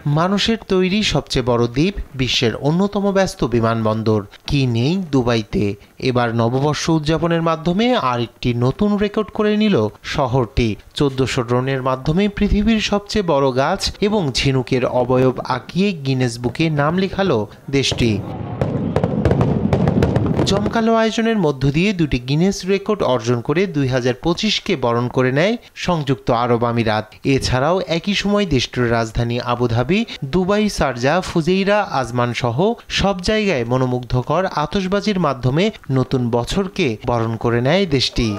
মানুষের তৈরি সবচেয়ে বড় দ্বীপ, বিশ্বের অন্যতম ব্যস্ত বিমানবন্দর, কি নেই দুবাইতে? এবার নববর্ষ উদযাপনের মাধ্যমে আরেকটি নতুন রেকর্ড করে নিল শহরটি। 1400 ড্রোনের মাধ্যমে পৃথিবীর সবচেয়ে বড় গাছ এবং ঝিনুকের অবয়ব আঁকিয়ে গিনেস বুকে নাম লেখালো দেশটি। জমকালো আয়োজনের মধ্য দিয়ে দুটি গিনেস রেকর্ড অর্জন করে 2025কে বরণ করে নেয় সংযুক্ত আরব আমিরাত। এছাড়াও একই সময় দেশটির রাজধানী আবুধাবি, দুবাই, শারজাহ, ফুজেইরা, আজমান সহ সব জায়গায় মনোমুগ্ধকর আতশবাজির মাধ্যমে নতুন বছরকে বরণ করে নেয় দেশটি।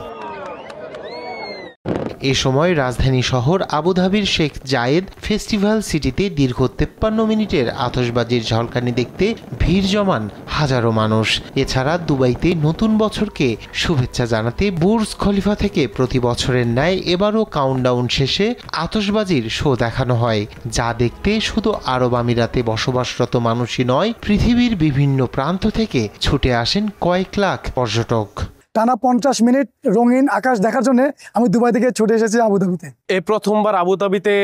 এ সময় রাজধানী শহর আবুধাবির শেখ জায়েদ ফেস্টিভ্যাল সিটিতে দীর্ঘ 53 মিনিটের আতশবাজির ঝলকানি দেখতে ভিড় জমান হাজারো মানুষ। এছাড়া দুবাইতে নতুন বছরকে শুভেচ্ছা জানাতে বুর্জ খলিফা থেকে প্রতি বছরের ন্যায় এবারও কাউন্টডাউন শেষে আতশবাজির শো দেখানো হয়, যা দেখতে শুধু আরব আমিরাতে বসবাসরত মানুষই নয়, পৃথিবীর বিভিন্ন প্রান্ত থেকে ছুটে আসেন কয়েক লাখ পর্যটক। টানা 50 মিনিট রঙিন আকাশ দেখার জন্য আমি দুবাই থেকে ছুটে এসেছি আবুধাবিতে। এই প্রথমবার আবুধাবিতে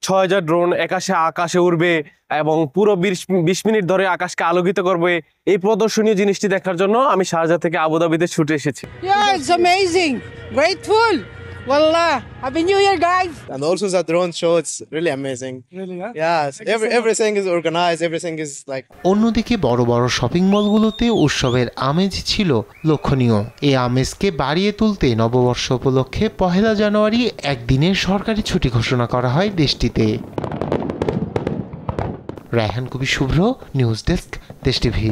6000 ড্রোন আকাশে উড়বে এবং পুরো 20 মিনিট ধরে আকাশকে আলোকিত করবে। এই প্রদর্শনীয় জিনিসটি দেখার জন্য আমি শারজাহ থেকে আবুধাবিতে ছুটে এসেছি। Yeah, it's amazing. Grateful. Wallah. Happy New Year, guys. And also the drone show, it's really amazing. Really, huh? Yes, everything is organized, everything is like... অন্যদিকে বড় বড় শপিং মলগুলোতে উৎসবের আমেজ ছিল লক্ষণীয়। এই আমেজকে বাড়িয়ে তুলতে নববর্ষ উপলক্ষে 1 জানুয়ারি একদিনের সরকারি ছুটি ঘোষণা করা হয় দেশটিতে। রায়হান কবির শুভ্র, নিউজ ডেস্ক, দেশ টিভি।